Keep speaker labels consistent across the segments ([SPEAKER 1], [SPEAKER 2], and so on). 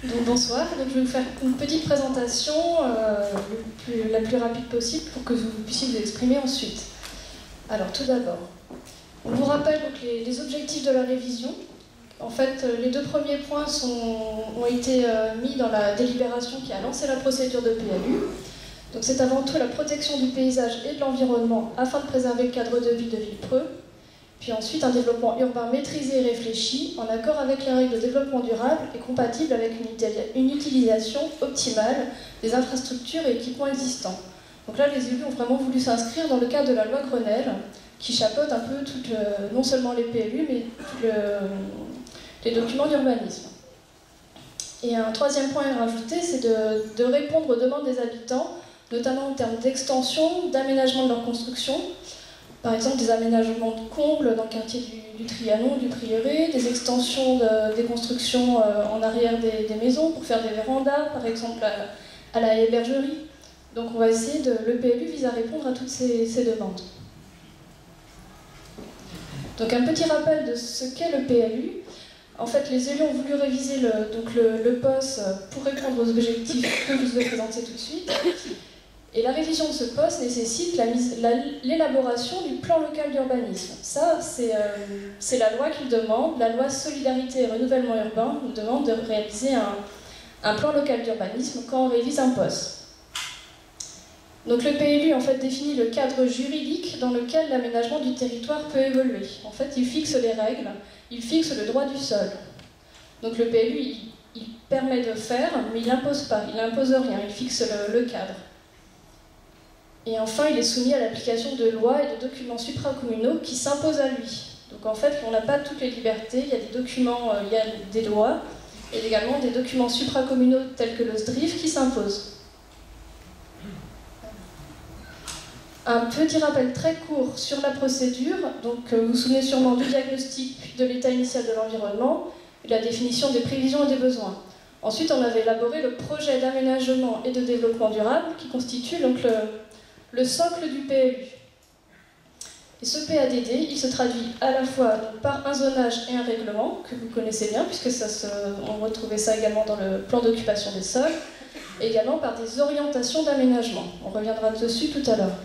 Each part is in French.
[SPEAKER 1] Donc bonsoir, donc je vais vous faire une petite présentation la plus rapide possible pour que vous puissiez vous exprimer ensuite. Alors tout d'abord, on vous rappelle donc les objectifs de la révision. En fait, les deux premiers points ont été mis dans la délibération qui a lancé la procédure de PLU. Donc c'est avant tout la protection du paysage et de l'environnement afin de préserver le cadre de vie de Villepreux. Puis ensuite, un développement urbain maîtrisé et réfléchi, en accord avec les règles de développement durable et compatible avec une utilisation optimale des infrastructures et équipements existants. Donc là, les élus ont vraiment voulu s'inscrire dans le cadre de la loi Grenelle, qui chapeaute un peu non seulement les PLU, mais les documents d'urbanisme. Et un troisième point à rajouter, c'est de répondre aux demandes des habitants, notamment en termes d'extension, d'aménagement de leur construction. Par exemple, des aménagements de combles dans le quartier du Trianon, du Prieuré, des extensions des constructions en arrière des maisons pour faire des vérandas, par exemple à la hébergerie. Donc on va essayer le PLU vise à répondre à toutes ces demandes. Donc un petit rappel de ce qu'est le PLU. En fait, les élus ont voulu réviser le POS pour répondre aux objectifs que je vous ai présentés tout de suite. Et la révision de ce POS nécessite l'élaboration du plan local d'urbanisme. Ça, c'est la loi qui le demande. La loi Solidarité et Renouvellement Urbain nous demande de réaliser un plan local d'urbanisme quand on révise un POS. Donc le PLU en fait, définit le cadre juridique dans lequel l'aménagement du territoire peut évoluer. En fait, il fixe les règles, il fixe le droit du sol. Donc le PLU, il permet de faire, mais il n'impose pas, il n'impose rien, il fixe le cadre. Et enfin, il est soumis à l'application de lois et de documents supracommunaux qui s'imposent à lui. Donc en fait, on n'a pas toutes les libertés, il y a des documents, il y a des lois, et également des documents supracommunaux tels que le SDRIF qui s'imposent. Un petit rappel très court sur la procédure. Donc vous vous souvenez sûrement du diagnostic, puis de l'état initial de l'environnement, et de la définition des prévisions et des besoins. Ensuite, on avait élaboré le projet d'aménagement et de développement durable qui constitue donc le socle du PLU. Et ce PADD, il se traduit à la fois par un zonage et un règlement, que vous connaissez bien, puisque on retrouvait ça également dans le plan d'occupation des sols, et également par des orientations d'aménagement. On reviendra dessus tout à l'heure.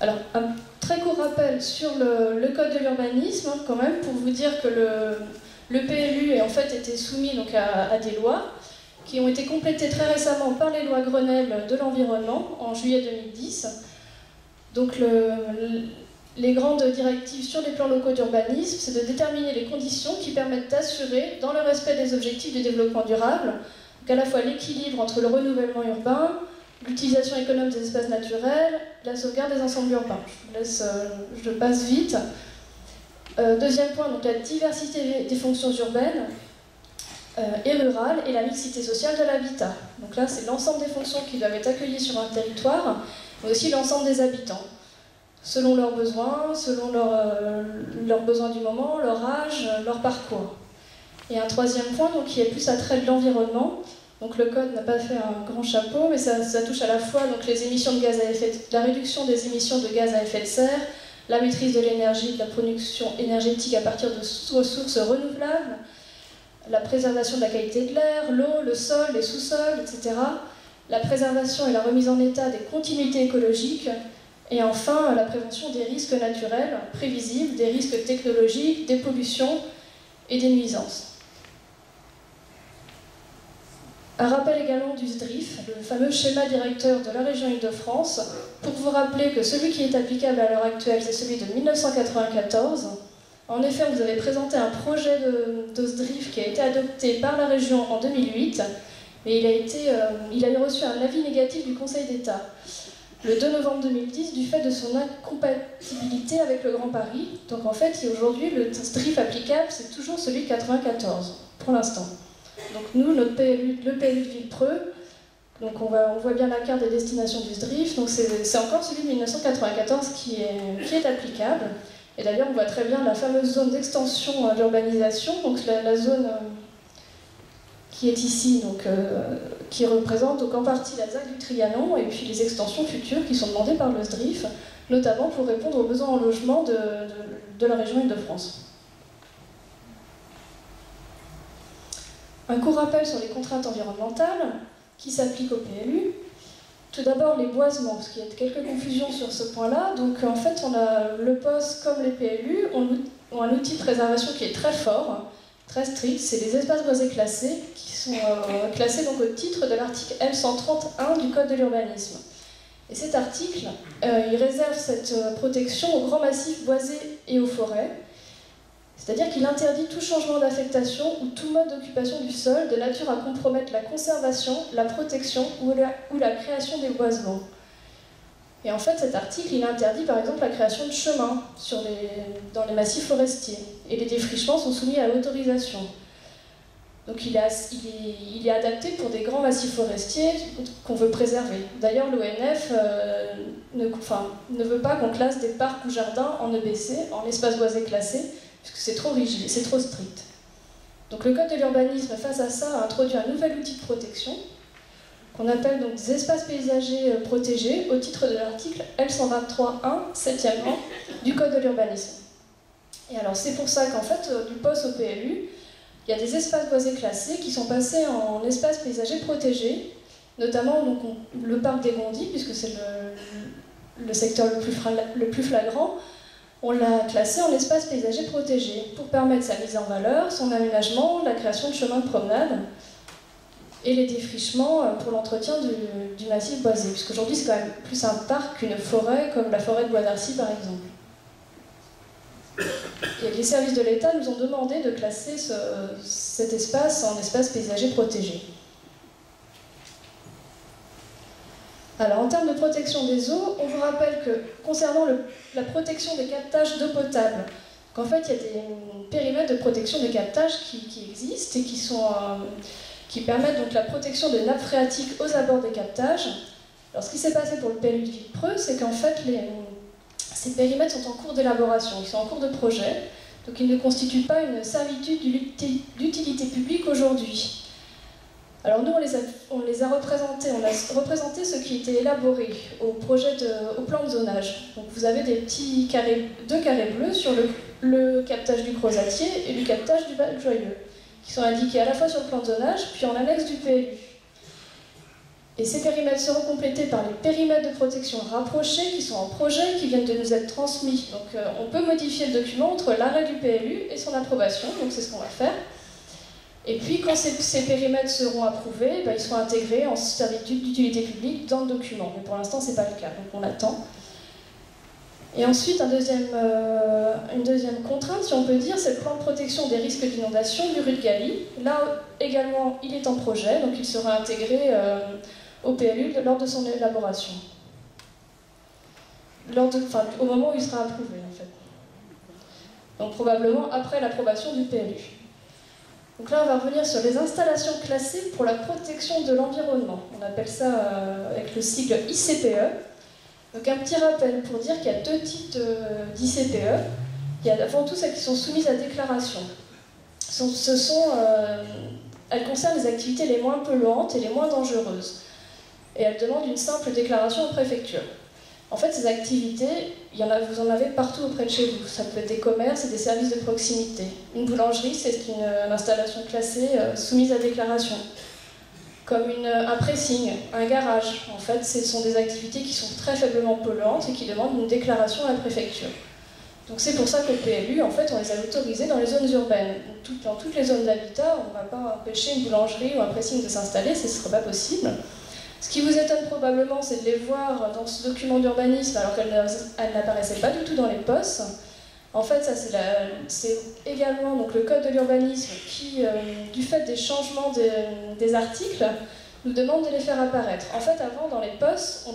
[SPEAKER 1] Alors, un très court rappel sur le code de l'urbanisme, quand même, pour vous dire que le PLU a en fait été soumis donc, à des lois, qui ont été complétées très récemment par les lois Grenelle de l'environnement en juillet 2010. Donc les grandes directives sur les plans locaux d'urbanisme, c'est de déterminer les conditions qui permettent d'assurer, dans le respect des objectifs du développement durable, donc à la fois l'équilibre entre le renouvellement urbain, l'utilisation économe des espaces naturels, la sauvegarde des ensembles urbains. Je passe vite. Deuxième point, donc la diversité des fonctions urbaines et rurales et la mixité sociale de l'habitat. Donc là, c'est l'ensemble des fonctions qui doivent être accueillies sur un territoire, mais aussi l'ensemble des habitants, selon leurs besoins, selon leurs besoins du moment, leur âge, leur parcours. Et un troisième point, donc, qui est plus attrait de l'environnement. Donc le code n'a pas fait un grand chapeau, mais ça touche à la fois donc, les émissions de gaz à effet la réduction des émissions de gaz à effet de serre, la maîtrise de l'énergie, de la production énergétique à partir de ressources renouvelables, la préservation de la qualité de l'air, l'eau, le sol, les sous-sols, etc. La préservation et la remise en état des continuités écologiques, et enfin la prévention des risques naturels prévisibles, des risques technologiques, des pollutions et des nuisances. Un rappel également du SDRIF, le fameux schéma directeur de la région Île-de-France, pour vous rappeler que celui qui est applicable à l'heure actuelle, c'est celui de 1994. En effet, on vous avait présenté un projet de SDRIF qui a été adopté par la région en 2008, mais il a reçu un avis négatif du Conseil d'État le 2 novembre 2010 du fait de son incompatibilité avec le Grand Paris. Donc en fait, aujourd'hui, le SDRIF applicable, c'est toujours celui de 1994, pour l'instant. Donc nous, le PLU de Villepreux, donc on voit bien la carte des destinations du SDRIF, donc c'est encore celui de 1994 qui est applicable. Et d'ailleurs, on voit très bien la fameuse zone d'extension d'urbanisation, donc la zone qui est ici, donc, qui représente donc, en partie la ZAC du Trianon, et puis les extensions futures qui sont demandées par le SDRIF, notamment pour répondre aux besoins en logement de la région Île-de-France. Un court rappel sur les contraintes environnementales qui s'appliquent au PLU. Tout d'abord, les boisements, parce qu'il y a quelques confusions sur ce point-là. Donc, en fait, le POS, comme les PLU, ont un outil de préservation qui est très fort, très strict. C'est les espaces boisés classés, qui sont classés donc, au titre de l'article L131 du Code de l'urbanisme. Et cet article, il réserve cette protection aux grands massifs boisés et aux forêts. C'est-à-dire qu'il interdit tout changement d'affectation ou tout mode d'occupation du sol de nature à compromettre la conservation, la protection ou la création des boisements. Et en fait, cet article, il interdit par exemple la création de chemins dans les massifs forestiers. Et les défrichements sont soumis à l'autorisation. Donc il est adapté pour des grands massifs forestiers qu'on veut préserver. D'ailleurs, l'ONF ne veut pas qu'on classe des parcs ou jardins en EBC, en espace boisé classé, puisque c'est trop rigide, c'est trop strict. Donc le Code de l'urbanisme, face à ça, a introduit un nouvel outil de protection, qu'on appelle donc des espaces paysagers protégés, au titre de l'article L123.1, 7e rang, du Code de l'urbanisme. Et alors c'est pour ça qu'en fait, du POS au PLU, il y a des espaces boisés classés qui sont passés en espaces paysagers protégés, notamment donc, le parc des Gondis, puisque c'est le secteur le plus flagrant. On l'a classé en espace paysager protégé pour permettre sa mise en valeur, son aménagement, la création de chemins de promenade et les défrichements pour l'entretien du massif boisé. Puisqu'aujourd'hui, c'est quand même plus un parc qu'une forêt, comme la forêt de Bois d'Arcy par exemple. Et les services de l'État nous ont demandé de classer cet espace en espace paysager protégé. Alors, en termes de protection des eaux, on vous rappelle que concernant la protection des captages d'eau potable, qu'en fait, il y a des périmètres de protection des captages qui existent et qui permettent donc la protection des nappes phréatiques aux abords des captages. Alors, ce qui s'est passé pour le PLU de Villepreux, c'est qu'en fait, ces périmètres sont en cours d'élaboration, ils sont en cours de projet, donc ils ne constituent pas une servitude d'utilité publique aujourd'hui. Alors nous, on les a représentés, on a représenté ce qui était élaboré au plan de zonage. Donc vous avez deux carrés bleus sur le captage du Crozatier et le captage du Val-Joyeux, qui sont indiqués à la fois sur le plan de zonage, puis en annexe du PLU. Et ces périmètres seront complétés par les périmètres de protection rapprochés qui sont en projet, qui viennent de nous être transmis. Donc on peut modifier le document entre l'arrêt du PLU et son approbation, donc c'est ce qu'on va faire. Et puis, quand ces périmètres seront approuvés, ils seront intégrés en servitude d'utilité publique dans le document. Mais pour l'instant, ce n'est pas le cas, donc on attend. Et ensuite, une deuxième contrainte, si on peut dire, c'est le plan de protection des risques d'inondation du Rue de Galie. Là, également, il est en projet, donc il sera intégré au PLU lors de son élaboration. Au moment où il sera approuvé, en fait. Donc, probablement après l'approbation du PLU. Donc là, on va revenir sur les installations classées pour la protection de l'environnement. On appelle ça avec le sigle ICPE. Donc un petit rappel pour dire qu'il y a deux types d'ICPE. Il y a avant tout celles qui sont soumises à déclaration. Elles concernent les activités les moins polluantes et les moins dangereuses. Et elles demandent une simple déclaration en préfecture. En fait, ces activités, vous en avez partout auprès de chez vous. Ça peut être des commerces et des services de proximité. Une boulangerie, c'est une installation classée soumise à déclaration. Comme un pressing, un garage. En fait, ce sont des activités qui sont très faiblement polluantes et qui demandent une déclaration à la préfecture. Donc c'est pour ça qu'au PLU, en fait, on les a autorisés dans les zones urbaines. Dans toutes les zones d'habitat, on ne va pas empêcher une boulangerie ou un pressing de s'installer, ce ne serait pas possible. Ce qui vous étonne probablement, c'est de les voir dans ce document d'urbanisme alors qu'elles n'apparaissaient pas du tout dans les POS. En fait, ça c'est également donc, le Code de l'urbanisme qui, du fait des changements des articles, nous demande de les faire apparaître. En fait, avant, dans les POS,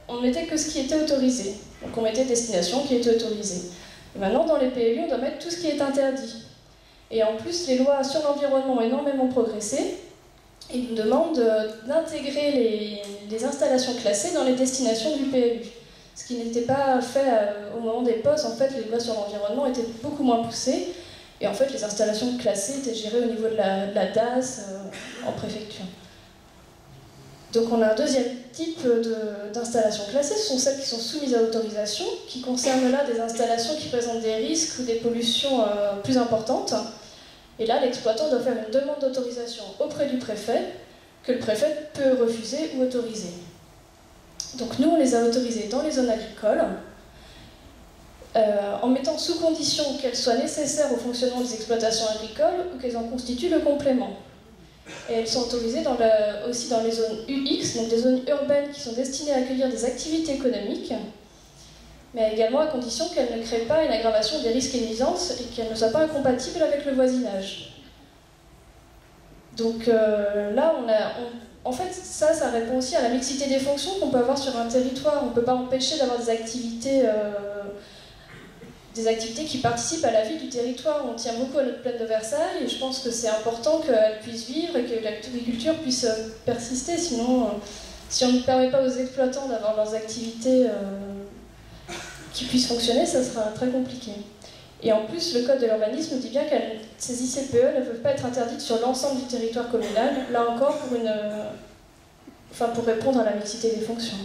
[SPEAKER 1] on mettait que ce qui était autorisé. Donc on mettait destination qui était autorisée. Et maintenant, dans les PLU, on doit mettre tout ce qui est interdit. Et en plus, les lois sur l'environnement ont énormément progressé. Et nous demande d'intégrer les installations classées dans les destinations du PLU. Ce qui n'était pas fait au moment des POS. En fait, les lois sur l'environnement étaient beaucoup moins poussées. Et en fait, les installations classées étaient gérées au niveau de la DAS en préfecture. Donc on a un deuxième type d'installations classées, ce sont celles qui sont soumises à autorisation, qui concernent là des installations qui présentent des risques ou des pollutions plus importantes. Et là, l'exploitant doit faire une demande d'autorisation auprès du préfet, que le préfet peut refuser ou autoriser. Donc nous, on les a autorisés dans les zones agricoles, en mettant sous condition qu'elles soient nécessaires au fonctionnement des exploitations agricoles ou qu'elles en constituent le complément. Et elles sont autorisées aussi dans les zones UX, donc des zones urbaines qui sont destinées à accueillir des activités économiques, mais également à condition qu'elles ne créent pas une aggravation des risques et nuisances et qu'elles ne soient pas incompatibles avec le voisinage. Donc là, en fait, ça répond aussi à la mixité des fonctions qu'on peut avoir sur un territoire. On ne peut pas empêcher d'avoir des activités qui participent à la vie du territoire. On tient beaucoup à notre plaine de Versailles et je pense que c'est important qu'elle puisse vivre et que l'agriculture puisse persister. Sinon, si on ne permet pas aux exploitants d'avoir leurs activités qui puissent fonctionner, ça sera très compliqué. Et en plus, le code de l'urbanisme dit bien que ces ICPE ne peuvent pas être interdites sur l'ensemble du territoire communal, là encore pour répondre à la mixité des fonctions.